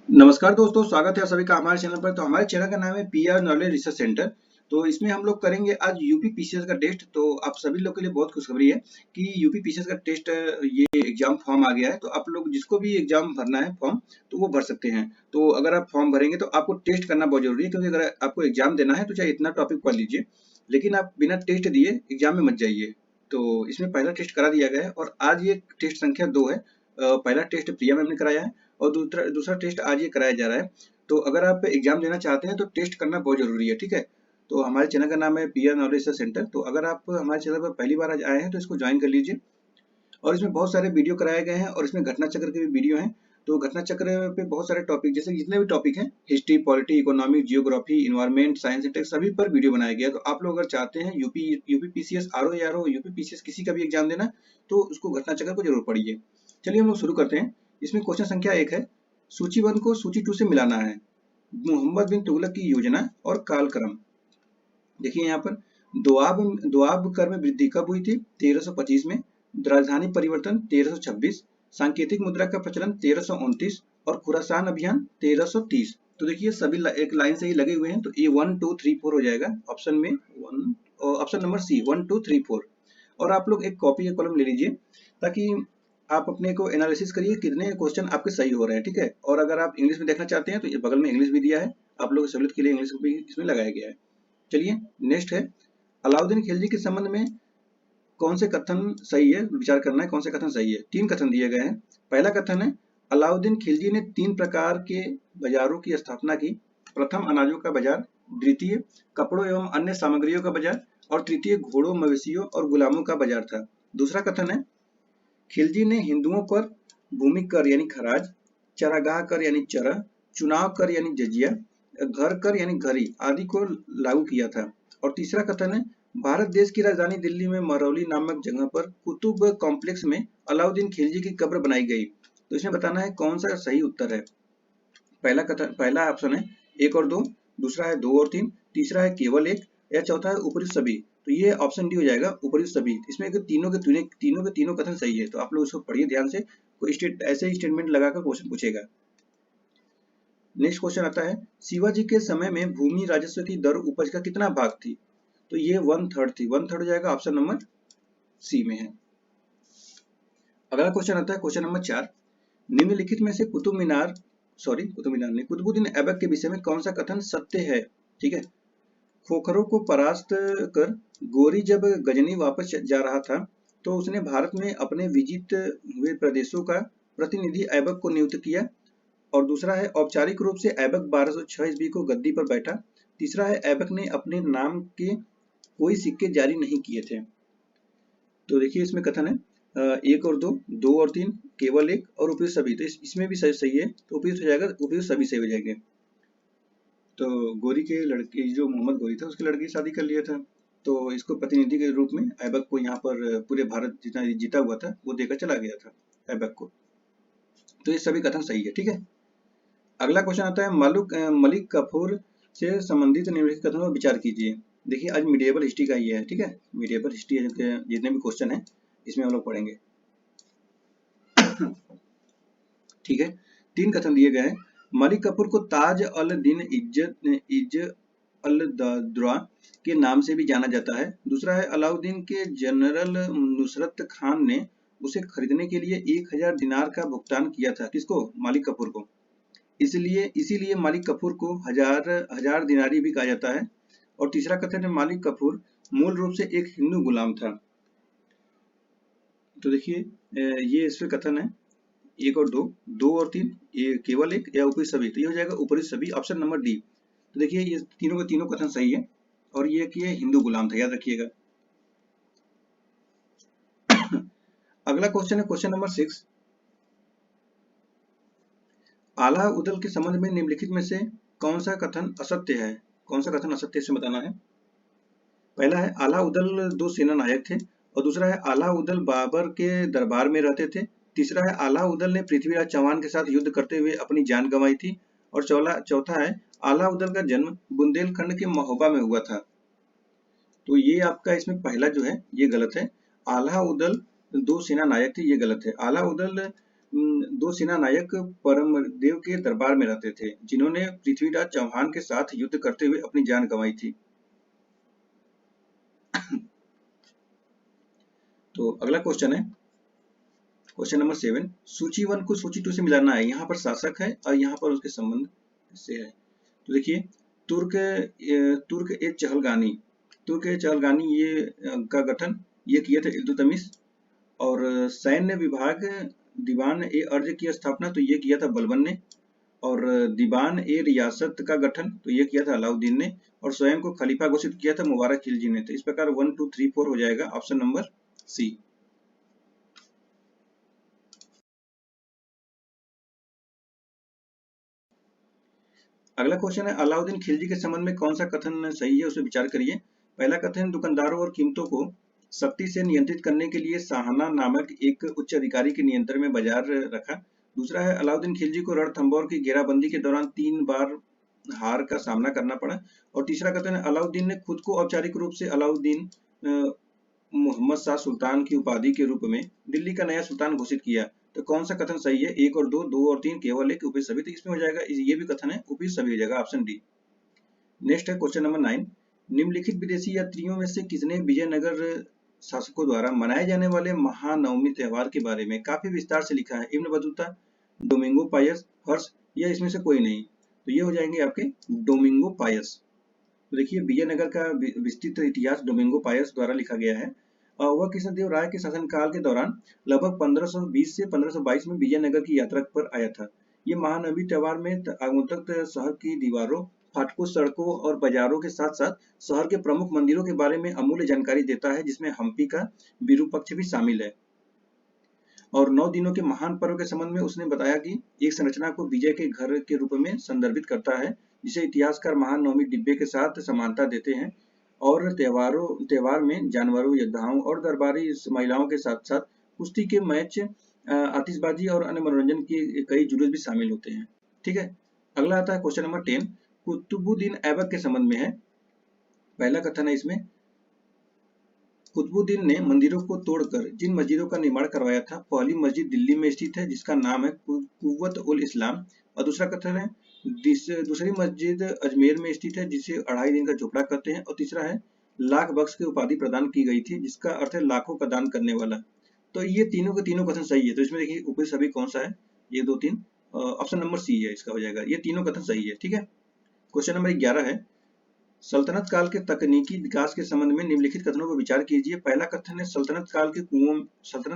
नमस्कार दोस्तों, स्वागत है आप सभी का हमारे चैनल पर। तो हमारे चैनल का नाम है पीआर नॉलेज रिसर्च सेंटर। तो इसमें हम लोग करेंगे आज यूपी पीसीएस का टेस्ट। तो आप सभी लोग के लिए बहुत खुशखबरी है कि यूपी पीसीएस का टेस्ट ये एग्जाम फॉर्म आ गया है। तो आप लोग जिसको भी एग्जाम भरना है फॉर्म, तो वो भर सकते हैं। तो अगर आप फॉर्म भरेंगे तो आपको टेस्ट करना बहुत जरूरी है, क्योंकि अगर आपको एग्जाम देना है तो चाहे इतना टॉपिक पढ़ लीजिए, लेकिन आप बिना टेस्ट दिए एग्जाम में मत जाइए। तो इसमें पहला टेस्ट करा दिया गया है और आज ये टेस्ट संख्या 2 है। पहला टेस्ट प्रिया मैम ने कराया है और दूसरा दूसरा टेस्ट आज ये कराया जा रहा है। तो अगर आप एग्जाम देना चाहते हैं तो टेस्ट करना बहुत जरूरी है, ठीक है। तो हमारे चैनल का नाम है पीआर नॉलेज रिसर्च सेंटर। तो अगर आप हमारे चैनल पर पहली बार आज आए हैं तो इसको ज्वाइन कर लीजिए। और इसमें बहुत सारे वीडियो कराए गए हैं और इसमें घटना चक्र के भी वीडियो हैं। तो घटना चक्र पे बहुत सारे टॉपिक, जैसे जितने भी टॉपिक हैं, history, polity, economic, geography, environment, science and tech, सभी पर वीडियो बनाया गया है। तो आप लोग अगर चाहते हैं यूपी पीसीएस आरओ या आरओ यूपी पीसीएस किसी का भी एग्जाम देना, तो उसको घटना चक्र को जरूर पढ़िए। चलिए हम लोग शुरू करते हैं। इसमें क्वेश्चन संख्या 1 है, सूची 1 को सूची 2 से मिलाना है। मोहम्मद बिन तुगलक की योजना और कालक्रम। देखिए यहाँ पर दोआब कर में वृद्धि कब हुई थी? 1325 में। राजधानी परिवर्तन 1326, सांकेतिक मुद्रा का प्रचलन 1329 और खुरासान अभियान 1330। तो देखिए सभी एक लाइन से ही लगे हुए हैं, तो ये 1 2 3 4 हो जाएगा ऑप्शन में। Option number C 1 2 3 4। और आप लोग एक कॉपी या कलम ले लीजिए ताकि आप अपने को एनालिसिस करिए कितने क्वेश्चन आपके सही हो रहे हैं, ठीक है। और अगर आप इंग्लिश में देखना चाहते हैं तो ये बगल में इंग्लिश भी दिया है, आप लोगों की सहूलियत के लिए इंग्लिश भी इसमें लगाया गया है। चलिए नेक्स्ट है, अलाउद्दीन खिलजी के संबंध में कौन से कथन सही है, विचार करना है कौन से कथन सही है। 3 कथन दिए गए हैं। पहला कथन है, अलाउद्दीन खिलजी ने 3 प्रकार के बाजारों की स्थापना की। प्रथम अनाजों का बाजार, द्वितीय कपड़ों एवं अन्य सामग्रियों का बाजार और तृतीय घोड़ों, मवेशियों और गुलामों का बाजार था। दूसरा कथन है, खिलजी ने हिंदुओं पर भूमि कर यानी खराज, चरागाह कर यानी चरा, चुनाव कर यानी जजिया, घर कर यानी घरी आदि को लागू किया था। और तीसरा कथन है, भारत देश की राजधानी दिल्ली में महरौली नामक जगह पर कुतुब कॉम्प्लेक्स में अलाउद्दीन खिलजी की कब्र बनाई गई। तो इसमें बताना है कौन सा सही उत्तर है। पहला ऑप्शन है 1 और 2, दूसरा है 2 और 3, तीसरा है केवल 1 या चौथा है उपयुक्त सभी। तो ये ऑप्शन डी हो जाएगा, उपयुक्त सभी। इसमें तीनों के तीनों कथन सही है। तो आप लोग इसको पढ़िए ध्यान से, कोई ऐसे ही स्टेटमेंट लगाकर क्वेश्चन पूछेगा। नेक्स्ट क्वेश्चन आता है, शिवाजी के समय में भूमि राजस्व की दर उपज का कितना भाग थी? तो ये 1/3 थी। 1/3 हो जाएगा, ऑप्शन नंबर सी में है। अगला क्वेश्चन आता है क्वेश्चन नंबर 4, निम्नलिखित में से कुतुबुद्दीन नहीं, कुतुबुद्दीन ऐबक के विषय में कौन सा कथन सत्य है? ठीक है। खोखरों को परास्त कर गोरी जब गजनी वापस जा रहा था तो उसने भारत में अपने विजित हुए प्रदेशों का प्रतिनिधि ऐबक को नियुक्त किया। और दूसरा है, औपचारिक रूप से ऐबक 1206 ईस्वी को गद्दी पर बैठा। तीसरा है, ऐबक ने अपने नाम के कोई सिक्के जारी नहीं किए थे। तो देखिए इसमें कथन है 1 और 2, 2 और 3, केवल 1 और उपयुक्त सभी। तो इसमें भी सही है, तो उपयुक्त हो जाएगा, उपयुक्त सभी सही हो जाएंगे। तो गोरी के लड़के, जो मोहम्मद गोरी था उसके लड़के की शादी कर लिया था, तो इसको प्रतिनिधि के रूप में ऐबक को यहाँ पर पूरे भारत जितना जीता हुआ था वो देकर चला गया था ऐबक को। तो ये सभी कथन सही है, ठीक है। अगला क्वेश्चन आता है, मलिक कफूर से संबंधित निम्नलिखित कथनों पर विचार कीजिए। देखिए आज मिडिएबल हिस्ट्री का ही है, ठीक है। मिडिएबल हिस्ट्री के जितने भी क्वेश्चन है इसमें हम लोग पढ़ेंगे। ठीक है। 3 कथन दिए गए हैं। मलिक कफूर को ताज अल दिन इज अल दौरा के नाम से भी जाना जाता है। दूसरा है, अलाउद्दीन के जनरल नुसरत खान ने उसे खरीदने के लिए 1000 दिनार का भुगतान किया था। किसको? मालिक कफूर को। इसीलिए मालिक कफूर को हजार दिनारी भी कहा जाता है। और तीसरा कथन है, मालिक कफूर मूल रूप से एक हिंदू गुलाम था। तो देखिए ये इसमें कथन है 1 और 2, 2 और 3, ये केवल 1 या उपयुक्त सभी। तो ये हो जाएगा उपयुक्त सभी, ऑप्शन नंबर डी। तो देखिए ये तीनों के तीनों कथन सही है और ये कि हिंदू गुलाम था, याद रखिएगा। अगला क्वेश्चन है क्वेश्चन नंबर 6, आला उदल के संबंध में निम्नलिखित में से कौन सा कथन असत्य है? कौन सा कथन असत्य से बताना है। पहला है, आला उदल 2 सेना नायक थे। और दूसरा है, आला उदल बाबर के दरबार में रहते थे। तीसरा है, आला उदल ने पृथ्वीराज चौहान के साथ युद्ध करते हुए अपनी जान गंवाई थी। और चौथा है, आला उदल का जन्म बुंदेलखंड के महोबा में हुआ था। तो ये आपका इसमें पहला जो है ये गलत है। आला उदल 2 सेना नायक थे, ये गलत है। आला उदल दो सेना नायक परमदेव के दरबार में रहते थे, जिन्होंने पृथ्वीराज चौहान के साथ युद्ध करते हुए अपनी जान गंवाई थी। तो अगला क्वेश्चन है क्वेश्चन नंबर 7। सूची 1 को सूची 2 से मिलाना है। यहाँ पर शासक है और यहाँ पर उसके संबंध से है। तो देखिए, तुर्क ए चहलगानी ये का गठन ये किया था इल्तुतमिश, और सैन्य विभाग दीवान ए अर्ज की स्थापना तो ये किया था बलबन ने, और दीवान ए रियासत का गठन तो ये किया था अलाउद्दीन ने, और स्वयं को खलीफा घोषित किया था मुबारक खिलजी ने। तो इस प्रकार 1 2 3 4 हो जाएगा ऑप्शन नंबर सी। अगला क्वेश्चन है, अलाउद्दीन खिलजी के संबंध में कौन सा कथन सही है, उसे विचार करिए। पहला कथन, दुकानदारों और कीमतों को सख्ती से नियंत्रित करने के लिए शाहना नामक एक उच्च अधिकारी के नियंत्रण में बाजार रखा। दूसरा है, अलाउद्दीन खिलजी को रणथंभौर की घेराबंदी के दौरान 3 बार हार का सामना करना पड़ा। और तीसरा कथन है, अलाउद्दीन ने खुद को औपचारिक रूप से अलाउद्दीन मोहम्मद शाह सुल्तान की उपाधि के रूप में दिल्ली का नया सुल्तान घोषित किया। तो कौन सा कथन सही है? 1 और 2, 2 और 3, केवल 1, उपयुक्त सभी। तो इसमें हो जाएगा, ये भी कथन है, उपयुक्त सभी हो जाएगा, ऑप्शन डी। नेक्स्ट है क्वेश्चन नंबर 9। निम्नलिखित विदेशी यात्रियों में से किसने विजयनगर शासकों द्वारा मनाए जाने वाले महानवमी त्योहार के बारे में काफी विस्तार से लिखा है? इब्न बतूता, डोमिंगो पायस, हर्ष, या इसमें से कोई नहीं? तो ये हो जाएंगे आपके डोमिंगो पायस। तो देखिए, विजयनगर का विस्तृत इतिहास डोमिंगो पायस द्वारा लिखा गया है। वह कृष्णदेव राय के शासनकाल के दौरान लगभग 1520 से 1522 में विजयनगर की यात्रा पर आया था। ये महानवमी त्योहार में आगंतुक शहर की दीवारों, फाटकों, सड़कों और बाजारों के साथ साथ शहर के प्रमुख मंदिरों के बारे में अमूल्य जानकारी देता है, जिसमें हम्पी का विरूपक्ष भी शामिल है। और 9 दिनों के महान पर्व के संबंध में उसने बताया कि एक संरचना को विजय के घर के रूप में संदर्भित करता है, जिसे इतिहासकार महानवमी डिब्बे के साथ समानता देते हैं। और त्योहार में जानवरों, योद्धाओं और दरबारी महिलाओं के साथ साथ कुश्ती के मैच, आतिशबाजी और अन्य मनोरंजन के कई जुलूस भी शामिल होते हैं। ठीक है, अगला आता है क्वेश्चन नंबर 10, कुतुबुद्दीन ऐबक के संबंध में है। पहला कथन है इसमें, कुतुबुद्दीन ने मंदिरों को तोड़कर जिन मस्जिदों का निर्माण करवाया था, पहली मस्जिद दिल्ली में स्थित है जिसका नाम है कुव्वत उल इस्लाम। और दूसरा कथन है, दूसरी मस्जिद अजमेर में स्थित है जिसे 2.5 दिन का झोपड़ा कहते हैं। और तीसरा है, लाख बख्श की उपाधि प्रदान की गई थी, जिसका अर्थ है लाखों का दान करने वाला। तो ये तीनों के तीनों कथन सही है। तो इसमें देखिए, उपयुक्त सभी कौन सा है? ये 2 3, ऑप्शन नंबर सी है, इसका हो जाएगा। ये तीनों कथन सही है। ठीक है, क्वेश्चन नंबर 11 है, सल्तनत काल के तकनीकी विकास के संबंध में निम्नलिखित कथनों पर विचार कीजिए। पहला कथन है, सल्तनत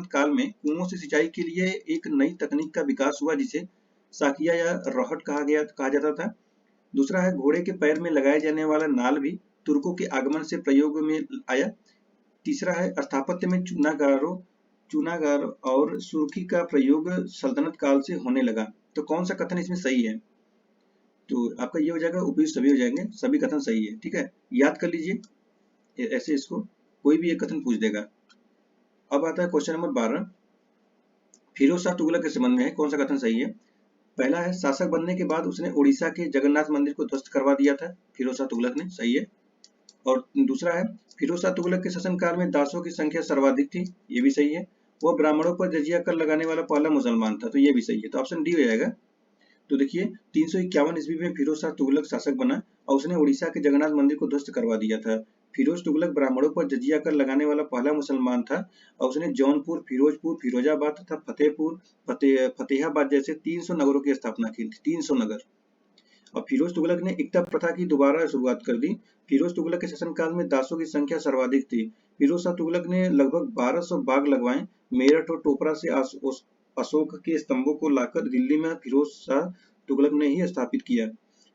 काल में कुओं से सिंचाई के लिए एक नई तकनीक का विकास हुआ, जिसे साकिया या रहट कहा जाता था। दूसरा है, घोड़े के पैर में लगाए जाने वाला नाल भी तुर्कों के आगमन से प्रयोग में आया। तीसरा है, स्थापत्य में चूनागार और सुर्खी का प्रयोग सल्तनत काल से होने लगा। तो कौन सा कथन इसमें सही है? तो आपका ये हो जाएगा, उपयुक्त सभी हो जाएंगे, सभी कथन सही है। ठीक है, याद कर लीजिए, ऐसे इसको कोई भी एक कथन पूछ देगा। अब आता है क्वेश्चन नंबर 12, फिरोज शाह तुगलक के संबंध में है, कौन सा कथन सही है? पहला है, शासक बनने के बाद उसने उड़ीसा के जगन्नाथ मंदिर को ध्वस्त करवा दिया था, फिरोज शाह तुगलक ने, सही है। और दूसरा है, फिरोज शाह तुगलक के शासनकाल में दासों की संख्या सर्वाधिक थी, ये भी सही है। वह ब्राह्मणों पर जजिया कर लगाने वाला पहला मुसलमान था, तो ये भी सही है। तो ऑप्शन डी हो जाएगा। तो देखिए, 351 ईस्वी में फिरोज शाह तुगलक शासक बना और उसने उड़ीसा के जगन्नाथ मंदिर को ध्वस्त करवा दिया था। फिरोज तुगलक ब्राह्मणों पर जजिया कर लगाने वाला पहला मुसलमान था और उसने जौनपुर, फिरोजपुर, फिरोजाबाद तथा फतेहाबाद जैसे 300 नगरों की स्थापना की थी, 300 नगर। और फिरोज तुगलक ने इक्ता प्रथा की दोबारा शुरुआत कर दी। फिरोज तुगलक के शासनकाल में दासों की संख्या सर्वाधिक थी। फिरोज शाह तुगलक ने लगभग 1200 बाग लगवाए। मेरठ और टोपरा से अशोक के स्तंभों को लाकर दिल्ली में फिरोज शाह तुगलक ने ही स्थापित किया।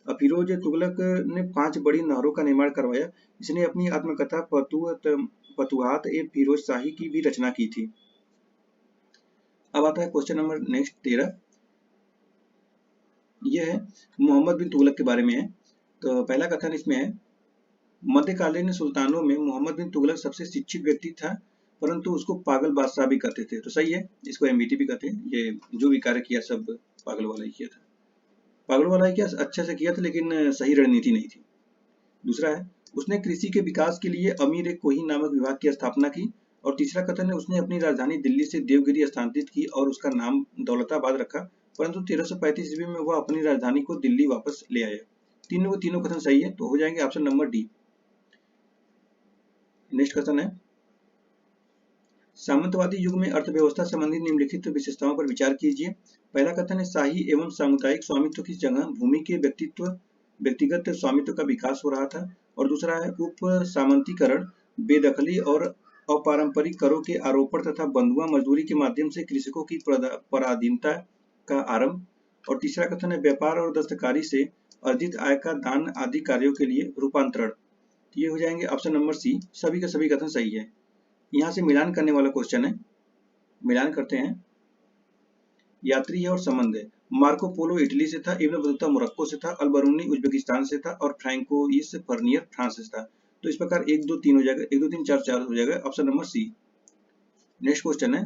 फिरोज तुगलक ने 5 बड़ी नहरों का निर्माण करवाया। इसने अपनी आत्मकथा फतुहात ए फिरोज शाही की भी रचना की थी। अब आता है क्वेश्चन नंबर नेक्स्ट 13, यह है मोहम्मद बिन तुगलक के बारे में है। तो पहला कथन इसमें है, मध्यकालीन सुल्तानों में मोहम्मद बिन तुगलक सबसे शिक्षित व्यक्ति था, परंतु उसको पागल बादशाह भी कहते थे। तो सही है, इसको एमबीटी भी कहते हैं। ये जो भी कार्य किया सब पागल वाला ही किया था, पागल वाला ही किया, अच्छे से किया था, लेकिन सही रणनीति नहीं थी। दूसरा है, उसने कृषि के विकास के लिए अमीर कोही नामक विभाग की स्थापना की और तीसरा कथन है उसने अपनी राजधानी दिल्ली से देवगिरी स्थानांतरित की और उसका नाम दौलताबाद रखा, परंतु 1335 ईस्वी में वह अपनी राजधानी को दिल्ली वापस ले आया। तीनों कथन सही है, तो हो जाएंगे ऑप्शन नंबर डी। नेक्स्ट कथन है सामंतवादी युग में अर्थव्यवस्था संबंधी निम्नलिखित विशेषताओं पर विचार कीजिए। पहला कथन है शाही एवं सामुदायिक स्वामित्व की जगह भूमि के व्यक्तिगत स्वामित्व का विकास हो रहा था। और दूसरा है उप सामंतीकरण, बेदखली और अपारंपरिक करों के आरोपण तथा बंधुआ मजदूरी के माध्यम से कृषकों की पराधीनता का आरंभ। और तीसरा कथन है व्यापार और दस्तकारी से अर्जित आय का दान आदि कार्यों के लिए रूपांतरण। ये हो जाएंगे ऑप्शन नंबर सी। सभी के सभी कथन सही है। यहाँ से मिलान करने वाला क्वेश्चन है, मिलान करते हैं। यात्री है और संबंध है। मार्को पोलो इटली से था, इब्न बतूता मोरक्को से था, अलबरूनी उज्बेकिस्तान से था और फ्रैंकोइस फर्नियर फ्रांस से था। तो इस प्रकार 1 2 3 हो जाएगा, 1 2 3 4 4 हो जाएगा, option number C. Next question है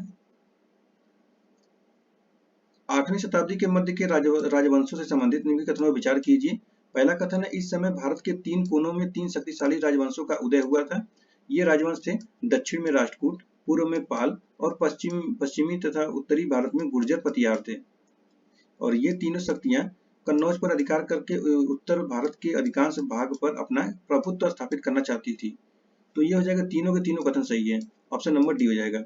8वीं शताब्दी के मध्य के राजवंशों से संबंधित निम्नलिखित कथनों पर विचार कीजिए। पहला कथन है इस समय भारत के 3 कोनों में 3 शक्तिशाली राजवंशों का उदय हुआ था। ये राजवंश थे दक्षिण में राष्ट्रकूट, पूर्व में पाल और पश्चिमी तथा उत्तरी भारत में गुर्जर पतियार थे। और ये तीनों शक्तियां कन्नौज पर अधिकार करके उत्तर भारत के अधिकांश भाग पर अपना प्रभुत्व स्थापित करना चाहती थी। तो ये हो जाएगा तीनों के तीनों कथन सही है, ऑप्शन नंबर डी हो जाएगा।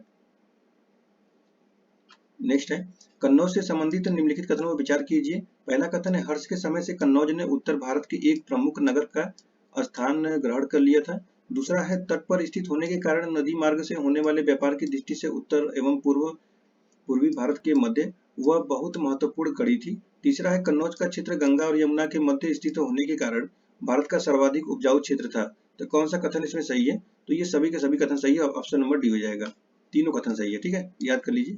नेक्स्ट है कन्नौज से संबंधित निम्नलिखित कथनों पर विचार कीजिए। पहला कथन है हर्ष के समय से कन्नौज ने उत्तर भारत के एक प्रमुख नगर का स्थान ग्रहण कर लिया था। दूसरा है तट पर स्थित होने के कारण नदी मार्ग से होने वाले व्यापार की दृष्टि से उत्तर एवं पूर्वी भारत के मध्य वह बहुत महत्वपूर्ण कड़ी थी। तीसरा है कन्नौज का क्षेत्र गंगा और यमुना के मध्य स्थित होने के कारण भारत का सर्वाधिक उपजाऊ क्षेत्र था। तो कौन सा कथन इसमें सही है? तो ये सभी के सभी कथन सही है, ऑप्शन नंबर डी हो जाएगा। तीनों कथन सही है, ठीक है, याद कर लीजिए।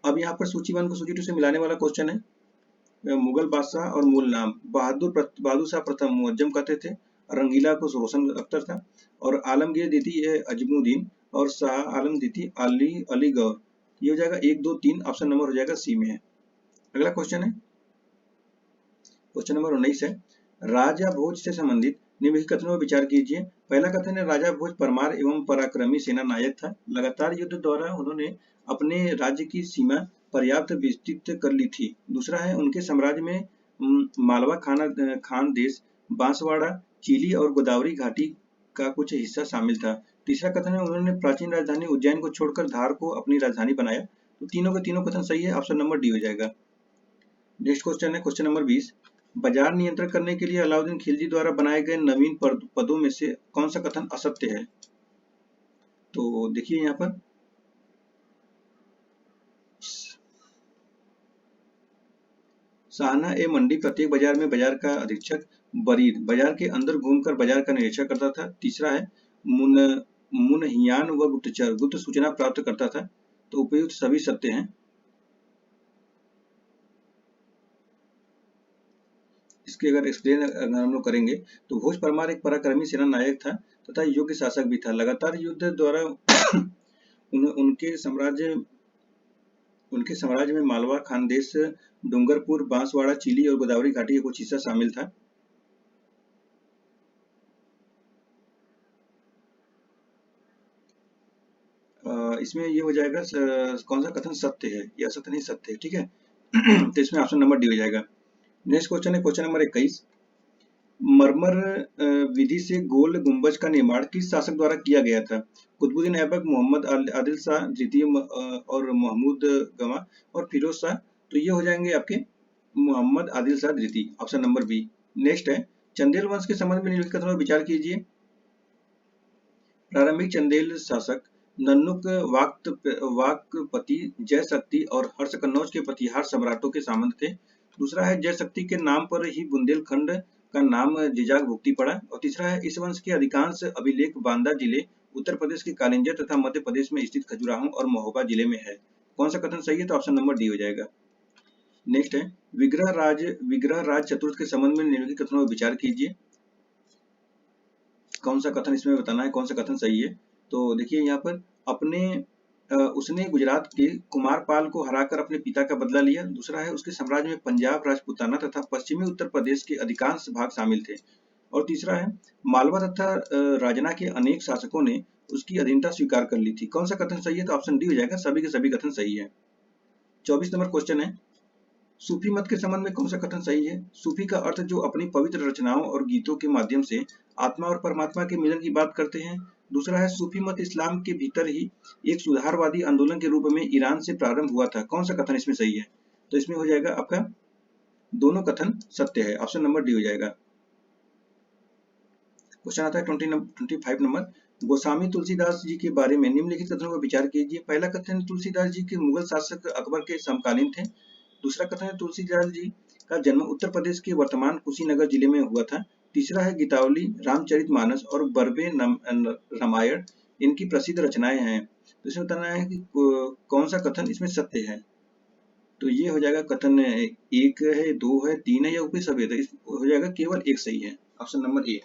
अब यहाँ पर सूची 1 को सूची 2 से मिलाने वाला क्वेश्चन है। मुगल बादशाह और मूल नाम बहादुर शाह प्रथम मुअज्जम कहते थे, रंगीला को रोशन अख्तर था और आलमगीर द्वितीय है अजमुद्दीन और शाह आलम द्वितीय अली गौर। ये हो जाएगा 1 2 3, ऑप्शन नंबर हो जाएगा सी में है। अगला क्वेश्चन है क्वेश्चन नंबर 19 है राजा भोज से संबंधित निम्नलिखित कथनों पर विचार कीजिए। पहला कथन है राजा भोज परमार एवं पराक्रमी सेना नायक था। लगातार युद्ध द्वारा उन्होंने अपने राज्य की सीमा पर्याप्त विस्तृत कर ली थी। दूसरा है उनके साम्राज्य में मालवा खान देश, बांसवाड़ा, चिली और गोदावरी घाटी का कुछ हिस्सा शामिल था। तीसरा कथन है उन्होंने प्राचीन राजधानी उज्जैन को छोड़कर धार को अपनी राजधानी बनाया। तो तीनों के तीनों कथन सही है, ऑप्शन नंबर डी हो जाएगा। नेक्स्ट क्वेश्चन है क्वेश्चन नंबर 20। बाजार नियंत्रण करने के लिए अलाउद्दीन खिलजी द्वारा बनाए गए नवीन पदों में से कौन सा कथन असत्य है? तो देखिए यहाँ पर शाहना ए मंडी प्रत्येक बाजार में बाजार का अधीक्षक, बरीद बाजार के अंदर घूमकर बाजार का निरीक्षण करता था। तीसरा है मुनहियान व गुप्तचर गुप्त सूचना प्राप्त करता था। तो उपयुक्त सभी सत्य हैं। इसके अगर एक्सप्लेन हम लोग करेंगे तो भोज परमार एक पराक्रमी सेना नायक था तथा योग्य शासक भी था। लगातार युद्ध द्वारा उनके साम्राज्य में मालवा खानदेश, डूंगरपुर, बांसवाड़ा, चिली और गोदावरी घाटी का कुछ हिस्सा शामिल था। इसमें ये हो जाएगा कौन सा कथन सत्य है या सत्य नहीं सत्य है, ठीक है। तो इसमें ऑप्शन नंबर डी हो जाएगा। नेक्स्ट क्वेश्चन है क्वेश्चन नंबर 21। मरमर विधि से गोल गुंबज का निर्माण किस शासक द्वारा किया गया था? कुतुबुद्दीन ऐबक, मोहम्मद आदिल शाह द्वितीय और महमूद गवा और फिरोज शाह। तो ये हो जाएंगे आपके मोहम्मद आदिल शाह द्वितीय, ऑप्शन नंबर बी। नेक्स्ट है चंदेल वंश के संबंध में निम्नलिखित कथनों पर विचार कीजिए। प्रारंभिक चंदेल शासक नन्नुक वाकपति, जय शक्ति और हर्ष कन्नौज के प्रतिहार सम्राटों के सामंत थे। दूसरा है जय शक्ति के नाम पर ही बुंदेलखंड का नाम जिजाग भुक्ति पड़ा। और तीसरा है इस वंश के अधिकांश अभिलेख बांदा जिले, उत्तर प्रदेश के कालिंजर तथा मध्य प्रदेश में स्थित खजुराहो और महोबा जिले में है। कौन सा कथन सही है? तो ऑप्शन नंबर डी हो जाएगा। नेक्स्ट है विग्रह राज चतुर्थ के संबंध में निम्नलिखित कथनों पर विचार कीजिए। कौन सा कथन इसमें बताना है, कौन सा कथन सही है? तो देखिए यहाँ पर उसने गुजरात के कुमारपाल को हराकर अपने पिता का बदला लिया। दूसरा है उसके साम्राज्य में पंजाब, राजपूताना तथा पश्चिमी उत्तर प्रदेश के अधिकांश भाग शामिल थे। और तीसरा है मालवा तथा राजना के अनेक शासकों ने उसकी अधीनता स्वीकार कर ली थी। कौन सा कथन सही है? तो ऑप्शन डी हो जाएगा, सभी के सभी कथन सही है। 24 नंबर क्वेश्चन है, सूफी मत के संबंध में कौन सा कथन सही है? सूफी का अर्थ जो अपनी पवित्र रचनाओं और गीतों के माध्यम से आत्मा और परमात्मा के मिलन की बात करते हैं। दूसरा है, सूफी मत इस्लाम के भीतर ही एक सुधारवादी आंदोलन के रूप में ईरान से प्रारंभ हुआ था। कौन सा कथन इसमें सही है? तो इसमें हो जाएगा आपका दोनों कथन सत्य है, ऑप्शन नंबर डी हो जाएगा। क्वेश्चन आता है 25 नंबर, गोस्वामी तुलसीदास जी के बारे में निम्नलिखित कथनों पर विचार कीजिए। पहला कथन, तुलसीदास जी के मुगल शासक अकबर के समकालीन थे। दूसरा कथन है, तुलसीदास जी का जन्म उत्तर प्रदेश के वर्तमान कुशीनगर जिले में हुआ था। तीसरा है, गीतावली, रामचरितमानस और बरबे रामायण इनकी प्रसिद्ध रचनाएं हैं। तो इसमें बताना है कि कौन सा कथन इसमें सत्य है। तो ये हो जाएगा कथन 1 है, 2 है, 3 है या ऊपरी सभी है, तो हो जाएगा केवल एक सही है, ऑप्शन नंबर ए।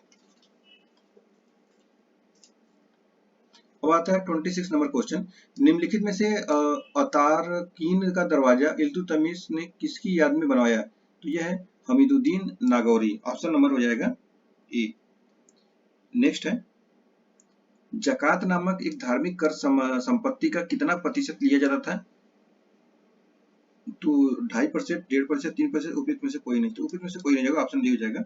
अब आता है 26 नंबर क्वेश्चन, निम्नलिखित में से अतारकीन का दरवाजा इल्तुतमिश ने किसकी याद में बनवाया? तो यह है हमीदुद्दीन नागौरी, ऑप्शन नंबर हो जाएगा ए। नेक्स्ट है, जकात नामक एक धार्मिक कर संपत्ति का कितना प्रतिशत लिया जाता था? तो 2.5%, 1.5%, 3%, उपयुक्त में से कोई नहीं। तो उपयुक्त में से कोई नहीं जाएगा, ऑप्शन डी हो जाएगा।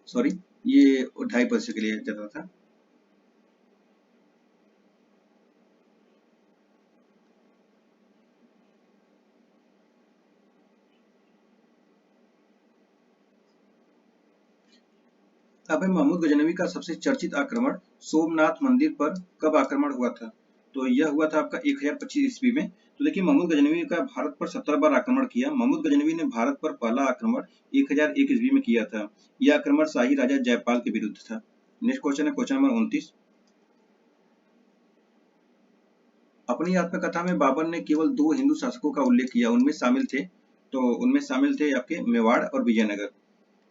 सॉरी, ये 2.5% के लिए जाता था। अब महमूद गजनवी का सबसे चर्चित आक्रमण सोमनाथ मंदिर पर कब आक्रमण हुआ था? तो यह हुआ था आपका 1025 ईस्वी में। तो देखिए, महमूद गजनवी का भारत पर 17 बार आक्रमण किया। महमूद गजनवी ने भारत पर पहला आक्रमण 1001 ईस्वी में किया था। यह आक्रमण शाही राजा जयपाल के विरुद्ध था। नेक्स्ट क्वेश्चन है, क्वेश्चन नंबर 29, अपनी आत्मकथा में बाबर ने केवल 2 हिंदू शासकों का उल्लेख किया, उनमें शामिल थे आपके मेवाड़ और विजयनगर।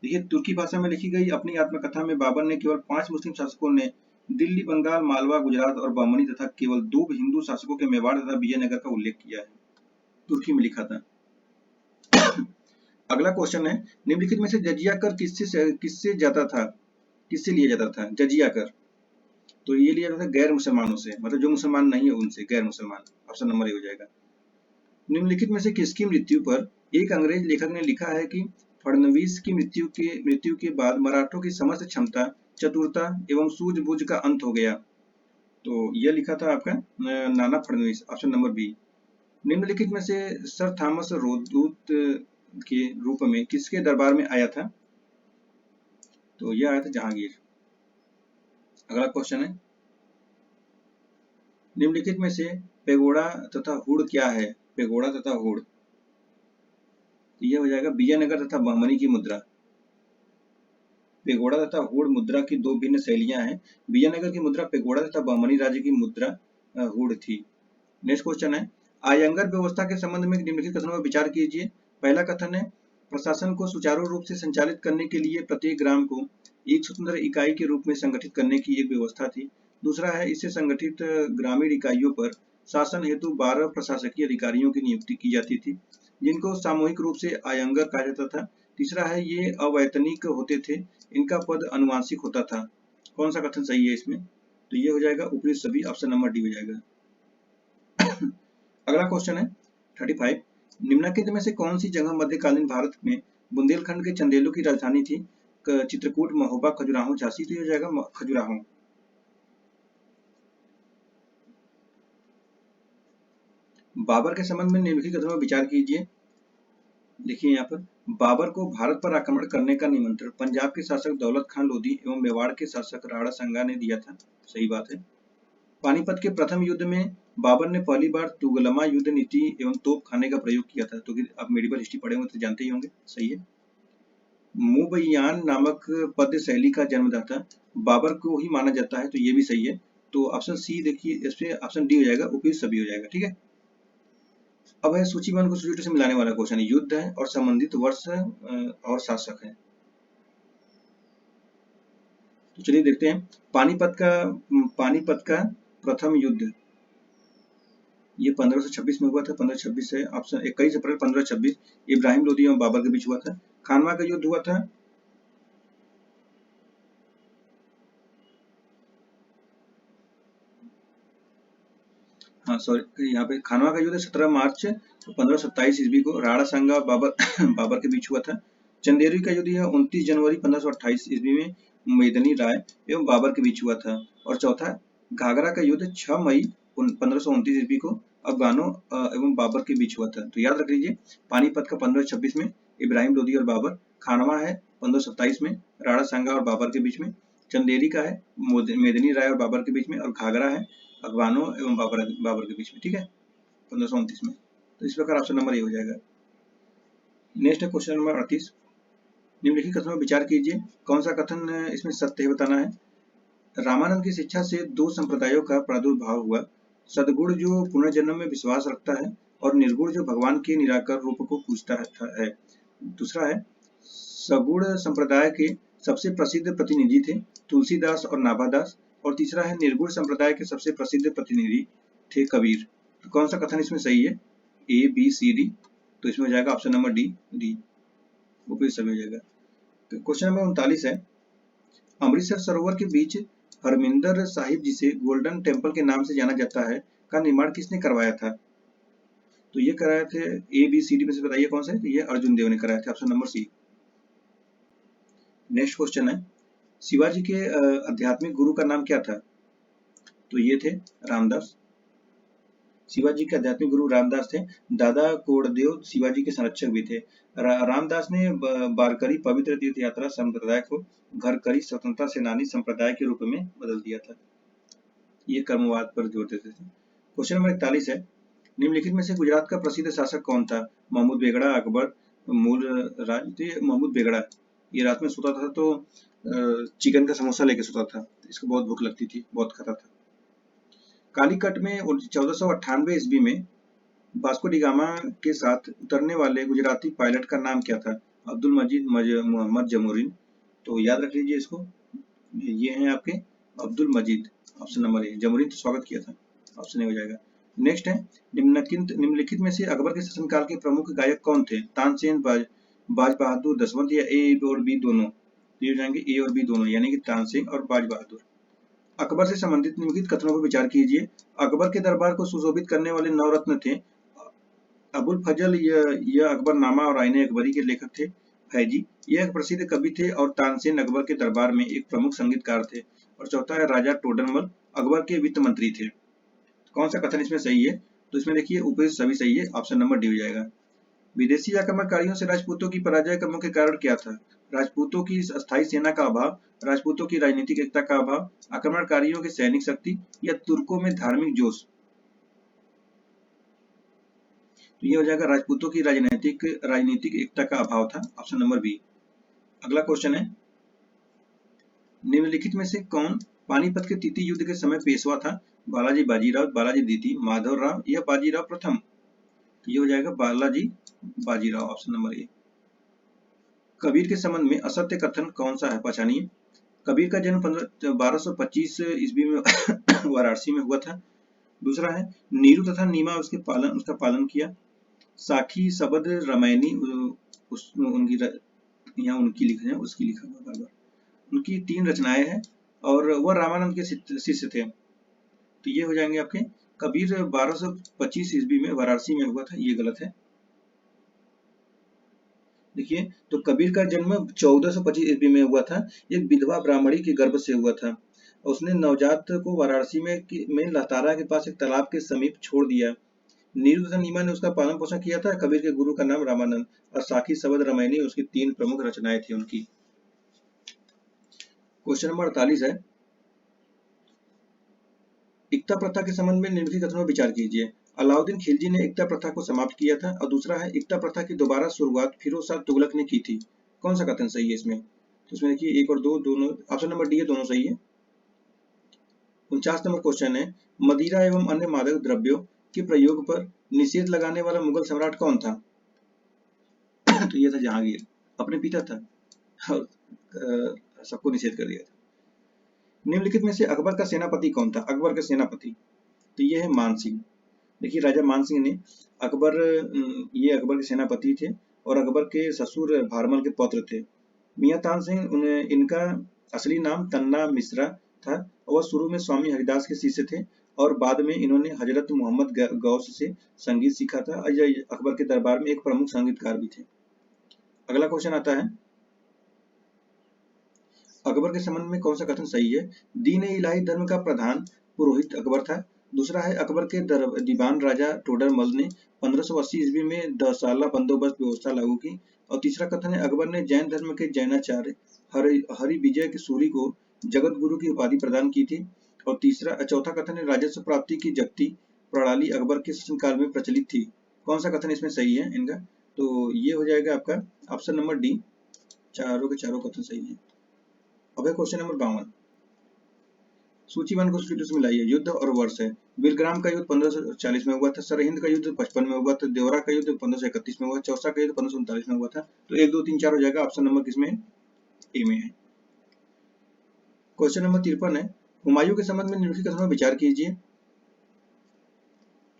देखिए, तुर्की भाषा में लिखी गई अपनी आत्मकथा में बाबर ने केवल 5 मुस्लिम शासकों ने दिल्ली, बंगाल, मालवा, गुजरात और बहमनी तथा केवल 2 हिंदू शासकों के मेवाड़ तथा विजयनगर का उल्लेख किया है। तुर्की में लिखा था। अगला क्वेश्चन है, निम्नलिखित में से जजिया कर किससे लिया जाता था? जजिया कर तो ये लिया जाता था गैर मुसलमानों से, मतलब जो मुसलमान नहीं है उनसे, गैर मुसलमान, ऑप्शन नंबर ए हो जाएगा। निम्नलिखित में से किसकी मृत्यु पर एक अंग्रेज लेखक ने लिखा है कि फडणवीस की मृत्यु के बाद मराठों की समस्त क्षमता, चतुरता एवं सूझबूझ का अंत हो गया? तो यह लिखा था आपका Nana Phadnavis, option number B. निम्नलिखित में से सर थॉमस रोजदूत के रूप में किसके दरबार में आया था? तो यह आया था जहांगीर। अगला क्वेश्चन है, निम्नलिखित में से पेगोड़ा तथा हुड़ क्या है? पेगोड़ा तथा हुड़, यह हो जाएगा विजयनगर तथा बहमनी की मुद्रा। पेगोड़ा तथा हुड़ मुद्रा की 2 भिन्न शैलियां हैं। विजयनगर की मुद्रा पेगोड़ा तथा बहमनी राज्य की मुद्रा हुड़ थी। नेक्स्ट क्वेश्चन है, आयंगर व्यवस्था के संबंध में निम्नलिखित कथनों पर विचार कीजिए। पहला कथन है, प्रशासन को सुचारू रूप से संचालित करने के लिए प्रत्येक ग्राम को एक स्वतंत्र इकाई के रूप में संगठित करने की एक व्यवस्था थी। दूसरा है, इससे संगठित ग्रामीण इकाइयों पर शासन हेतु 12 प्रशासकीय अधिकारियों की नियुक्ति की जाती थी, जिनको सामूहिक रूप से आयंगर कहा जाता था। तीसरा है, ये अवैतनिक होते थे, इनका पद अनुवांशिक होता था। कौन सा कथन सही है इसमें? तो ये हो जाएगा ऊपरी सभी, ऑप्शन नंबर डी हो जाएगा। अगला क्वेश्चन है 35, निम्नलिखित में से कौन सी जगह मध्यकालीन भारत में बुंदेलखंड के चंदेलों की राजधानी थी? चित्रकूट, महोबा, खजुराहो, झांसी। तो हो जाएगा खजुराहो। बाबर के संबंध में निम्नलिखित कथनों पर विचार कीजिए। देखिए यहाँ पर, बाबर को भारत पर आक्रमण करने का निमंत्रण पंजाब के शासक दौलत खान लोधी एवं मेवाड़ के शासक राणा संगा ने दिया था। सही बात है। पानीपत के प्रथम युद्ध में बाबर ने पहली बार तुगलमा युद्ध नीति एवं तोप खाने का प्रयोग किया था। तो आप मेडिकल हिस्ट्री पढ़े होंगे तो जानते ही होंगे। सही है। मुबैयान नामक पद्य शैली का जन्मदाता बाबर को ही माना जाता है। तो ये भी सही है। तो ऑप्शन सी देखिए, इसमें ऑप्शन डी हो जाएगा, उपयुक्त सभी हो जाएगा। ठीक है। अब है सूचीबद्ध को सूची से मिलाने वाला क्वेश्चन, युद्ध है और संबंधित वर्ष और शासक है। तो चलिए देखते हैं पानीपत का प्रथम युद्ध, ये 1526 में हुआ था। 1526 है ऑप्शन 21 अप्रैल 1526 इब्राहिम लोदी और बाबर के बीच हुआ था। खानवा का युद्ध हुआ था, हाँ सॉरी, यहाँ पे खानवा का युद्ध 17 मार्च 1527 ईस्वी को राणा सांगा और बाबर बाबर के बीच हुआ था। चंदेरी का युद्ध यह 29 जनवरी 1528 ईस्वी में मेदिनी राय एवं बाबर के बीच हुआ था। और चौथा घाघरा का युद्ध 6 मई 1529 ईस्वी को अफगानों एवं बाबर के बीच हुआ था। तो याद रख लीजिए, पानीपत का 1526 में इब्राहिम लोदी और बाबर, खानवा है 1527 में राणा सांगा और बाबर के बीच में, चंदेरी का है मेदिनी राय और बाबर के बीच में, और घाघरा है अफगानों एवं बाबर के बीच में। ठीक है, 1529 में। तो इस प्रकार ऑप्शन नंबर ए हो जाएगा। नेक्स्ट है क्वेश्चन नंबर 38। निम्नलिखित कथनों पर विचार कीजिए, कौन सा कथन इसमें सत्य है बताना है। रामानंद की शिक्षा से दो संप्रदायों का प्रादुर्भाव हुआ, सदगुण जो पुनर्जन्म में विश्वास रखता है और निर्गुण जो भगवान के निराकार रूप को पूजता है। दूसरा है सगुण संप्रदाय के सबसे प्रसिद्ध प्रतिनिधि थे तुलसीदास और नाभादास, और तीसरा है निर्गुण संप्रदाय के सबसे प्रसिद्ध प्रतिनिधि थे कबीर। तो कौन सा कथन इसमें सही है, ए बी सी डी। तो इसमें हो जाएगा ऑप्शन नंबर डी, ऊपरी सभी हो जाएगा। तो क्वेश्चन नंबर 39 है, अमृतसर सरोवर के बीच हरमिंदर साहिब जिसे गोल्डन टेम्पल के नाम से जाना जाता है का निर्माण किसने करवाया था। तो ये कराए थे ए बी सी डी में से बताइए कौन सा है। तो ये अर्जुन देव ने कराया था, option number C. Next question है, शिवाजी के आध्यात्मिक गुरु का नाम क्या था। तो ये थे रामदास। शिवाजी के आध्यात्मिक गुरु रामदास थे। दादा कोड़देव शिवाजी के संरक्षक भी थे। रामदास ने बारकरी पवित्र तीर्थ यात्रा संप्रदाय को घरकरी स्वतंत्रता सेनानी संप्रदाय के रूप में बदल दिया था। ये कर्मवाद पर जोर देते थे। क्वेश्चन नंबर 41 है, निम्नलिखित में से गुजरात का प्रसिद्ध शासक कौन था। महमूद बेगड़ा, अकबर, मूल राज। तो ये महमूद बेगड़ा, ये रात में सोता था तो चिकन का समोसा लेके सोता था, इसको बहुत भूख लगती थी, बहुत खाता था। कालीकट में 1498 ईस्वी में वास्को डी गामा के साथ उतरने वाले गुजराती पायलट का नाम क्या था। अब्दुल मजीद मोहम्मद जमोरिन। तो याद रख लीजिए इसको, ये हैं आपके अब्दुल मजीद, ऑप्शन नंबर ए। जमोरिन तो स्वागत किया था, ऑप्शन ए हो जाएगा। नेक्स्ट है, निम्नलिखित में से अकबर के शासनकाल के प्रमुख गायक कौन थे। तानसेन, बाज बहादुर, दसवंत, या ए और बी दोनों। ये हो जाएंगे ए और बी दोनों, यानी कि तानसेन और बाज बहादुर। अकबर से संबंधित निम्नलिखित कथनों पर विचार कीजिए। अकबर के दरबार को सुशोभित करने वाले नवरत्न थे। अबुल फजल यह अकबरनामा और आईने अकबरी के लेखक थे। फैजी यह एक प्रसिद्ध कवि थे और तानसेन अकबर के दरबार में एक प्रमुख संगीतकार थे। और चौथा है राजा टोडरमल अकबर के वित्त मंत्री थे। कौन सा कथन इसमें सही है। तो इसमें देखिए ऊपर सभी सही है, ऑप्शन नंबर डी हो जाएगा। विदेशी आक्रमणकारियों से राजपूतों की पराजय का मुख्य कारण क्या था। राजपूतों की स्थायी सेना का अभाव, राजपूतों की राजनीतिक एकता का अभाव, आक्रमणकारियों की सैनिक शक्ति, या तुर्कों में धार्मिक जोश। तो ये हो जाएगा राजपूतों की राजनीतिक एकता का अभाव था, ऑप्शन नंबर बी। अगला क्वेश्चन है, निम्नलिखित में से कौन पानीपत के तृतीय युद्ध के समय पेशवा था। बालाजी बाजीराव, बालाजी द्वितीय, माधवराव, या बाजीराव प्रथम। तो ये हो जाएगा Balaji Bajirao, option number A. Kabir के संबंध में असत्य कथन कौन सा है, पहचानिए। कबीर का जन्म 1225 ईस्वी में वाराणसी में हुआ था। दूसरा है नीरू तथा नीमा उसका पालन किया। साखी, शबद, रामायणी यहाँ उनकी लिखा है, उसकी लिखा हुआ बार बार। उनकी 3 रचनाएं हैं और वह रामानंद के शिष्य थे। तो ये हो जाएंगे आपके कबीर 1225 ईस्वी में वाराणसी में हुआ था, ये गलत है। देखिए, तो कबीर का जन्म 1425 ईस्वी में हुआ था। एक विधवा ब्राह्मणी के गर्भ से हुआ था। उसने नवजात को वाराणसी में लतारा के पास एक तालाब के समीप छोड़ दिया। नीरू तथा नीमा ने उसका पालन पोषण किया था। कबीर के गुरु का नाम रामानंद, और साखी, शबद, रामायणी उसकी 3 प्रमुख रचनाएं थी उनकी। क्वेश्चन नंबर 48 है, एकता प्रथा के संबंध में निम्नलिखित कथनों पर विचार कीजिए। अलाउद्दीन खिलजी ने एकता प्रथा को समाप्त किया था। और दूसरा है एकता प्रथा की दोबारा शुरुआत फिरोज शाह तुगलक ने की थी। कौन सा कथन सही है इसमें। तो इसमें देखिए 1 और 2 दोनों, ऑप्शन नंबर डी है, दोनों सही है। 49 नंबर क्वेश्चन है, मदिरा एवं अन्य मादक द्रव्यों के प्रयोग पर निषेध लगाने वाला मुगल सम्राट कौन था। तो ये था जहांगीर, अपने पिता था और सबको निषेध कर दिया था। निम्नलिखित में से अकबर का सेनापति कौन था? अकबर का सेनापति, तो ये है मान सिंह। देखिए राजा मान सिंह ने ये अकबर के सेनापति थे और अकबर के ससुर भारमल के पौत्र थे। मियाँ तानसेन इनका असली नाम तन्ना मिश्रा था। वह शुरू में स्वामी हरिदास के शिष्य थे और बाद में इन्होंने हजरत मोहम्मद गौस से संगीत सीखा था। यह अकबर के दरबार में एक प्रमुख संगीतकार भी थे। अगला क्वेश्चन आता है, अकबर के संबंध में कौन सा कथन सही है? दीन ए इलाही धर्म का प्रधान पुरोहित अकबर था। दूसरा है, अकबर के दीवान राजा टोडरमल ने 1580 ईस्वी में 10 साला बंदोबस्त व्यवस्था लागू की। और तीसरा कथन है, अकबर ने जैन धर्म के जैनाचार्य हरि विजय के सूरी को जगत गुरु की उपाधि प्रदान की थी। और चौथा कथन है, राजस्व प्राप्ति की जब्ती प्रणाली अकबर के शासनकाल में प्रचलित थी। कौन सा कथन इसमें सही है इनका? तो ये हो जाएगा आपका ऑप्शन नंबर डी, चारों के चारों कथन सही है। अब है क्वेश्चन नंबर 52, सूचीबद्ध को सूची में लाइए। युद्ध और वर्ष है। बिलग्राम का युद्ध 1540 में हुआ था। सरहिंद का युद्ध 55 में हुआ था। देवरा का युद्ध 1531 में हुआ। चौसा का युद्ध 1539 में हुआ था। तो 1 2 3 4 हो जाएगा। ऑप्शन नंबर किसमें है? ए में है। क्वेश्चन नंबर 53 है, हुमायूं के संबंध में निम्नलिखित कथनों पर विचार कीजिए।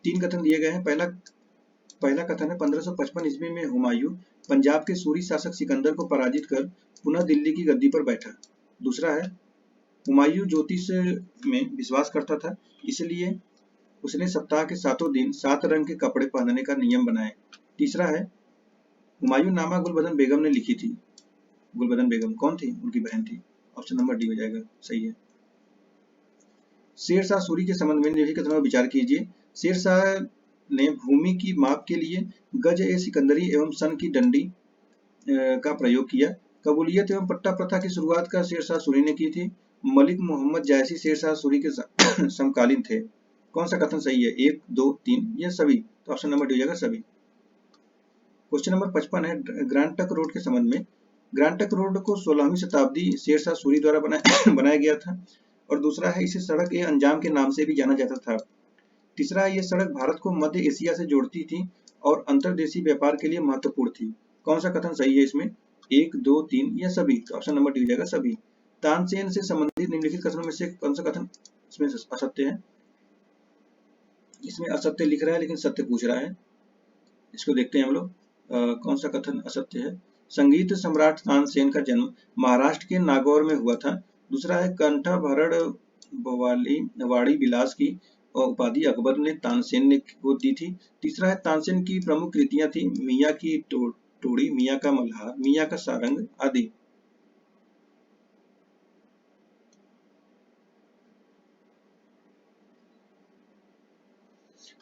3 कथन दिए गए हैं। पहला कथन है, 1555 ईस्वी में हुमायूं पंजाब के सूरी शासक सिकंदर को पराजित कर पुनः दिल्ली की गद्दी पर बैठा। दूसरा है, हुमायूं ज्योतिष में विश्वास करता था, इसलिए उसने सप्ताह के 7 दिन 7 रंग के कपड़े पहनने का नियम बनाए। तीसरा है, हुमायूं नामा गुलबदन बेगम ने लिखी थी। गुलबदन बेगम कौन थी? उनकी बहन थी। ऑप्शन नंबर डी हो जाएगा, सही है। शेरशाह सूरी के संबंध में निम्नलिखित कथनों पर विचार कीजिए। शेरशाह ने भूमि की माप के लिए गज ए सिकंदरी एवं सन की डंडी का प्रयोग किया। कबूलियत एवं पट्टा प्रथा की शुरुआत का शेरशाह सूरी ने की थी। मलिक मोहम्मद जायसी शेरशाह सूरी के समकालीन थे। कौन सा कथन सही है? 1 2 3 या सभी? तो ऑप्शन नंबर डी हो जाएगा, सभी। क्वेश्चन नंबर 55 है, ग्रैंड ट्रंक रोड के संबंध में। ग्रैंड ट्रंक रोड को 16वीं शताब्दी शेरशाह सूरी द्वारा बनाया गया था। और दूसरा है, इसे सड़क ए अंजाम के नाम से भी जाना जाता था। तीसरा है, यह सड़क भारत को मध्य एशिया से जोड़ती थी और अंतर्देशीय व्यापार के लिए महत्वपूर्ण थी। कौन सा कथन सही है इसमें? 1 2 3 या सभी? तो ऑप्शन नंबर डी हो जाएगा, सभी। तानसेन से संबंधित निम्नलिखित कथनों में से कौन सा कथन इसमें असत्य है? इसमें असत्य लिख रहा है लेकिन सत्य पूछ रहा है। इसको देखते हैं हम लोग। कौन सा कथन असत्य है? संगीत सम्राट तानसेन का जन्म महाराष्ट्र के नागौर में हुआ था। दूसरा है, कंठाभरण वाड़ी विलास की उपाधि अकबर ने तानसेन को दी थी। तीसरा है, तानसेन की प्रमुख कृतियां थी मियाँ की टोड़ी, मियाँ का मल्हार, मियाँ का सारंग आदि।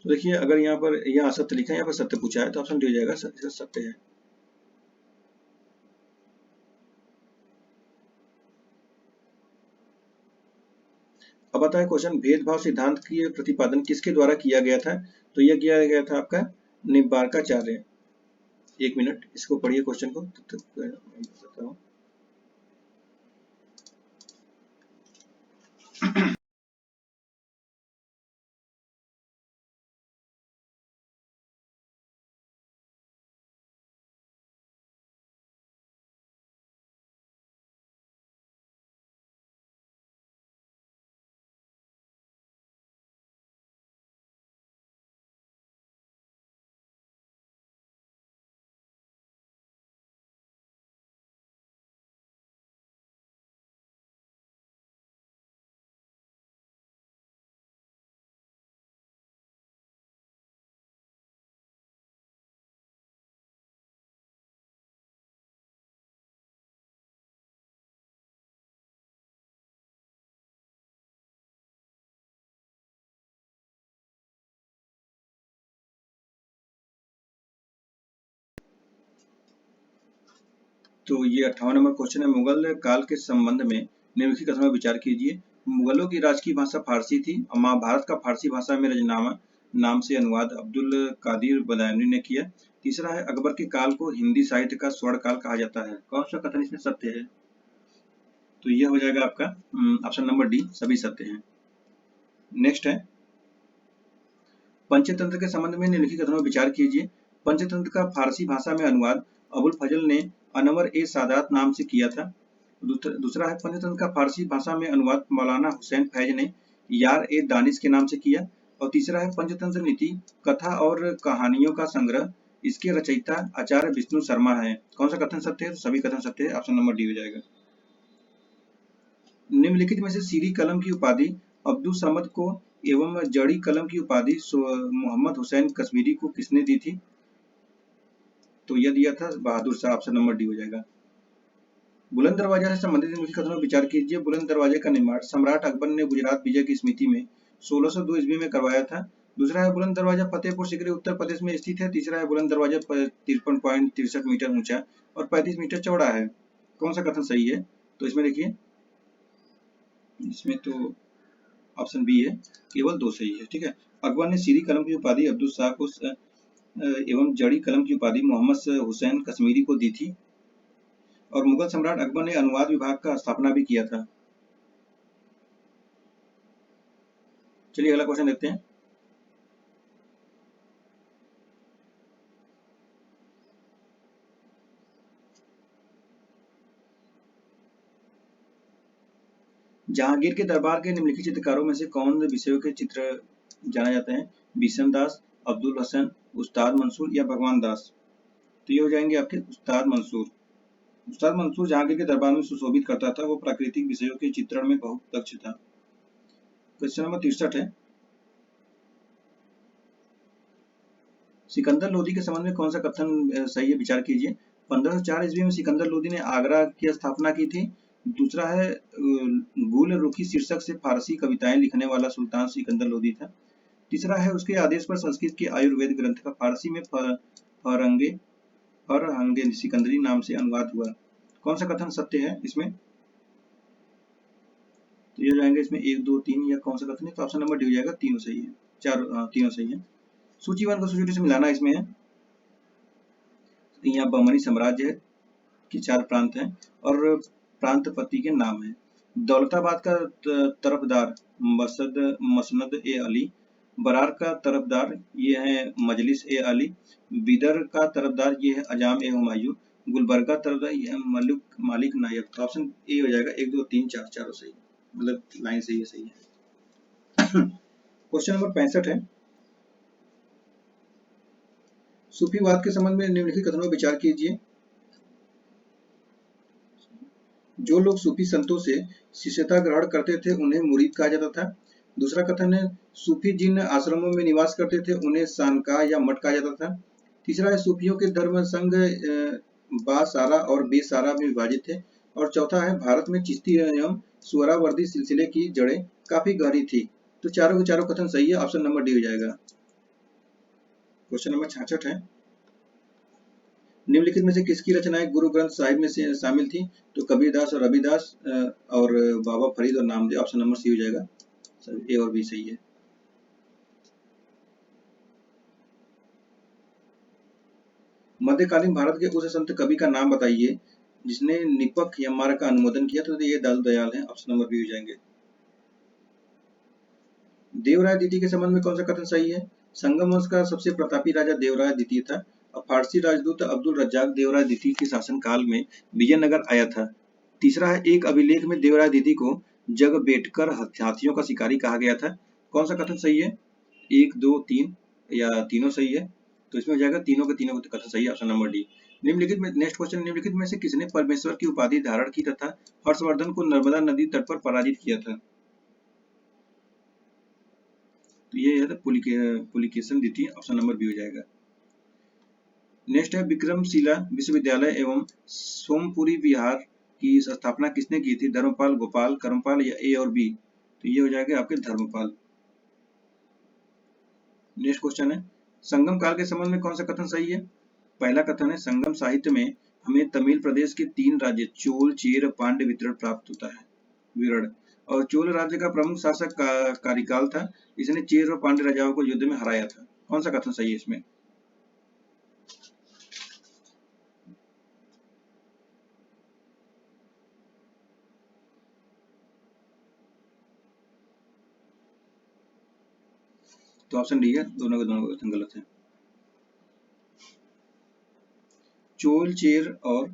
तो देखिए, अगर यहाँ पर यह असत्य लिखा है, यहाँ पर सत्य पूछा है, तो ऑप्शन डी हो जाएगा, सत्य है। अब आता है क्वेश्चन, भेदभाव सिद्धांत की प्रतिपादन किसके द्वारा किया गया था? तो यह किया गया था आपका निम्बार्काचार्य। 1 मिनट, इसको पढ़िए क्वेश्चन को, तब तक मैं बताता हूँ। तो ये 58 नंबर क्वेश्चन है, मुगल काल के संबंध में निम्नलिखित कथनों पर विचार कीजिए। मुगलों की राजकीय भाषा फारसी थी। महाभारत का फारसी भाषा में रजनामा नाम से अनुवाद अब्दुल कादिर बदायूनी ने किया। तीसरा है, अकबर के काल को हिंदी साहित्य का स्वर्ण काल कहा जाता है। कौन सा कथन इसमें सत्य है? तो यह हो जाएगा आपका ऑप्शन नंबर डी, सभी सत्य हैं। नेक्स्ट है, पंचतंत्र के संबंध में निम्नलिखित कथनों पर विचार कीजिए। पंचतंत्र का फारसी भाषा में अनुवाद अबुल फजल ने अनवर ए सादात नाम से किया था। दूसरा है पंचतंत्र का फारसी भाषा में अनुवाद मौलाना हुसैन फैज ने यार ए दानिश के नाम से किया। और तीसरा है पंचतंत्र नीति कथा और कहानियों का संग्रह, इसके रचयिता आचार्य विष्णु शर्मा है। कौन सा कथन सत्य है? तो सभी कथन सत्य है, ऑप्शन नंबर डी हो जाएगा। निम्नलिखित में से सीरी कलम की उपाधि अब्दुल समद को एवं जड़ी कलम की उपाधि मोहम्मद हुसैन कश्मीरी को किसने दी थी? तो यह दिया था Bahadur Shah, option number D हो जाएगा। बुलंद दरवाजा से संबंधित निम्नलिखित कथनों पर विचार कीजिए। बुलंद दरवाजे का निर्माण सम्राट अकबर ने गुजरात विजय की स्मृति में 1602 ईस्वी में करवाया था। दूसरा है बुलंद दरवाजा फतेहपुर सीकरी उत्तर प्रदेश में स्थित है। तीसरा है बुलंद दरवाजा 53.63 मीटर ऊंचा और 35 मीटर चौड़ा है। कौन सा कथन सही है? तो इसमें देखिए, इसमें तो ऑप्शन बी है, केवल दो सही है। ठीक है, अकबर ने सीरी कलम की उपाधि अब्दुल शाह को एवं जड़ी कलम की उपाधि मोहम्मद हुसैन कश्मीरी को दी थी। और मुगल सम्राट अकबर ने अनुवाद विभाग का स्थापना भी किया था। चलिए अगला क्वेश्चन देखते हैं। जहांगीर के दरबार के निम्नलिखित चित्रकारों में से कौन विषयों के चित्र जाने जाते हैं? बिशन दास, अब्दुल हसन, उस्ताद मंसूर या भगवान दास? तो ये हो जाएंगे आपके उस्ताद मंसूर। उस्ताद मंसूर जहांगीर के दरबार में सुशोभित करता था। वो प्राकृतिक विषयों के चित्रण में बहुत दक्ष था। क्वेश्चन नंबर 63 है, सिकंदर लोदी के संबंध में कौन सा कथन सही है? विचार कीजिए। 1504 ईस्वी में सिकंदर लोदी ने आगरा की स्थापना की थी। दूसरा है गुल रुखी शीर्षक से फारसी कविताएं लिखने वाला सुल्तान सिकंदर लोदी था। तीसरा है उसके आदेश पर संस्कृत के आयुर्वेद ग्रंथ का फारसी में फरहंगे सिकंदरी नाम से अनुवाद हुआ। कौन सा कथन सत्य है इसमें? तो ये जाएंगे इसमें 1, 2, 3 या कौन सा कथन है? तो ऑप्शन नंबर डी हो जाएगा, तीनों सही है। तीनों सही है। सूची 1 को सूची 2 से मिलाना इसमें है। यहाँ बमनी साम्राज्य के 4 प्रांत हैं और प्रांतपति के नाम हैं। दौलताबाद का तरफदार मसनद ए अली, बरार का तरफदार ये है मजलिस ए अली, बिदर का तरफदार ये है अजाम ए हुमायूं, गुलबर्गा तरफदार ये है मालिक नायक। तो ऑप्शन ए हो जाएगा, 1, 2, 3, 4 चारों सही, मतलब लाइन सही है। क्वेश्चन नंबर 65 है, सूफीवाद के संबंध में निम्नलिखित कथनों पर विचार कीजिए। जो लोग सूफी संतों से शिष्यता ग्रहण करते थे उन्हें मुरीद कहा जाता था। दूसरा कथन है, सूफी जिन आश्रमों में निवास करते थे उन्हें शानकाह या मठ कहा जाता था। तीसरा है, सूफियों के धर्म संघ बासारा और बेसारा में विभाजित थे। और चौथा है, भारत में चिश्ती एवं सुहरावर्दी सिलसिले की जड़ें काफी गहरी थी। तो चारों के चारों कथन सही है, ऑप्शन नंबर डी हो जाएगा। क्वेश्चन नंबर 66 है, निम्नलिखित में से किसकी रचनाएं गुरु ग्रंथ साहिब में से शामिल थी? तो कबीरदास और रविदास और बाबा फरीद और नामदेव। ऑप्शन नंबर सी हो जाएगा, ए और बी सही है। मध्यकालीन भारत के उस संत कवि का नाम बताइए जिसने निपक यममारा का अनुमोदन किया। तो ये दादू दयाल है, ऑप्शन नंबर बी हो जाएंगे। देवराय द्वितीय के संबंध में कौन सा कथन सही है? संगम वंश का सबसे प्रतापी राजा देवराय द्वितीय था। और फारसी राजदूत अब्दुल रज्जाक देवराय द्वितीय के शासनकाल में विजयनगर आया था। तीसरा है, एक अभिलेख में देवराय द्वितीय को जगबेटकर हाथियों का शिकारी कहा गया था। कौन सा कथन सही है? 1, 2, 3 या तीनों सही है? तो इसमें हो जाएगा तीनों के तीनों कथन सही है, ऑप्शन नंबर डी। निम्नलिखित में नेक्स्ट क्वेश्चन, निम्नलिखित में से किसने परमेश्वर की उपाधि धारण की तथा हर्षवर्धन को नर्मदा नदी तट पर पराजित किया था? तो ये है पुलिकेशन द्वितीय, ऑप्शन नंबर बी हो जाएगा। नेक्स्ट है, विक्रमशिला विश्वविद्यालय एवं सोमपुरी विहार की स्थापना किसने की थी? धर्मपाल, गोपाल, कर्मपाल या ए और बी? तो ये हो जाएगा आपके धर्मपाल। नेक्स्ट क्वेश्चन है, संगम काल के संबंध में कौन सा कथन सही है? पहला कथन है, संगम साहित्य में हमें तमिल प्रदेश के 3 राज्य चोल, चेर, पांड्य वितरण प्राप्त होता है, विवरण। और चोल राज्य का प्रमुख शासक कारिकाल था। इसने चेर और पांड्य राजाओं को युद्ध में हराया था। कौन सा कथन सही है इसमें? तो ऑप्शन डी है, दोनों के कथन गलत है। चोल, चेर और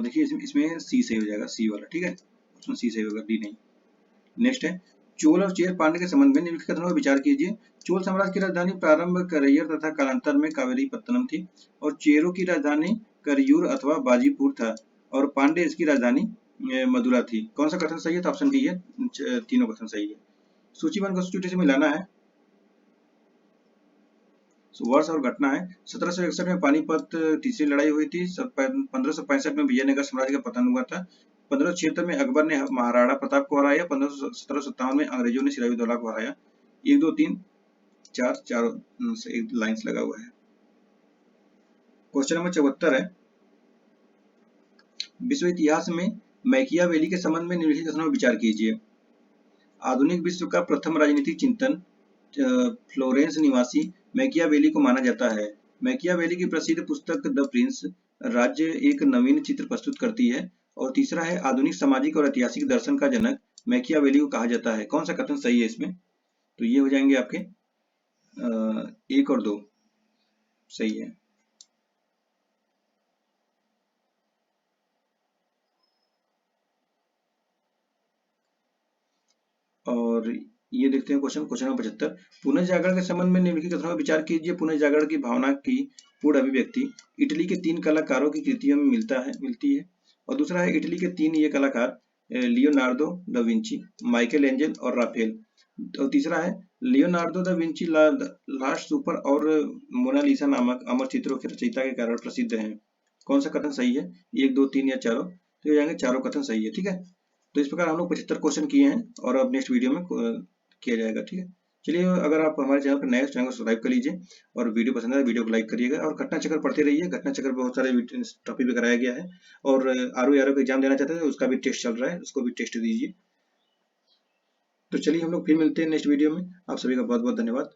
देखिए इसमें सी सही हो जाएगा, सी वाला, ठीक है, उसमें सी सही होगा, डी नहीं। नेक्स्ट है, चोल और चेर पांड्य के संबंध में निम्नलिखित कथनों पर विचार कीजिए। चोल साम्राज्य की राजधानी प्रारंभ करैयर तथा कालांतर में कावेरी पत्तनम थी, और चेरों की राजधानी करयूर अथवा बाजीपुर था, और पांड्य इसकी राजधानी मदुरा थी। कौन सा कथन सही है? तो ऑप्शन डी है, तीनों कथन सही है। सूचीबद्ध को सूची से मिलाना है। वर्ष और घटना है, 1761 में पानीपत तीसरी लड़ाई हुई थी, 1565 में विजयनगर साम्राज्य का पतन हुआ था, 1576 में अकबर ने महाराणा प्रताप को हराया, 1757 में अंग्रेजों ने सिराजुद्दौला को हराया। 1 2 3 4 चारों से एक लाइन्स लगा हुआ है। क्वेश्चन नंबर 74 है, विश्व इतिहास में मैकियावेली के संबंध में निम्नलिखित कथनों पर विचार कीजिए। आधुनिक विश्व का प्रथम राजनीतिक चिंतन फ्लोरेंस निवासी मैकियावेली को माना जाता है। मैकियावेली की प्रसिद्ध पुस्तक द प्रिंस राज्य एक नवीन चित्र प्रस्तुत करती है। और तीसरा है, आधुनिक सामाजिक और ऐतिहासिक दर्शन का जनक मैकियावेली को कहा जाता है। कौन सा कथन सही है इसमें? तो ये हो जाएंगे आपके 1 और 2 सही है। और ये देखते हैं क्वेश्चन नंबर 75, पुनर्जागरण के संबंध में निम्नलिखित कथनों पर विचार कीजिए। पुनर्जागरण की भावना की पूर्ण अभिव्यक्ति इटली के 3 कलाकारों की कृतियों में मिलती है। और दूसरा है, इटली के 3 ये कलाकार Leonardo da Vinci, Michael angel और राफेल। और तीसरा है, Leonardo da Vinci last super और मोनालिसा नामक अमर चित्रों के रचयिता के कारण प्रसिद्ध हैं। कौन सा कथन सही है? 1 2 3 या चारों? तो ये जाएंगे चारों कथन सही है, ठीक है। तो इस प्रकार हम लोग 75 क्वेश्चन किए हैं, और अब नेक्स्ट वीडियो में किया जाएगा, ठीक है। चलिए, अगर आप हमारे चैनल पर नए हैं, चैनल को सब्सक्राइब कर लीजिए, और वीडियो पसंद आए वीडियो को लाइक करिएगा, और घटना चक्र पढ़ते रहिए। घटना चक्र बहुत सारे टॉपिक पे कराया गया है, और आरओ का एग्जाम देना चाहते हैं तो उसका भी टेस्ट चल रहा है, उसको भी टेस्ट दीजिए। तो चलिए, हम लोग फिर मिलते हैं नेक्स्ट वीडियो में। आप सभी का बहुत बहुत धन्यवाद।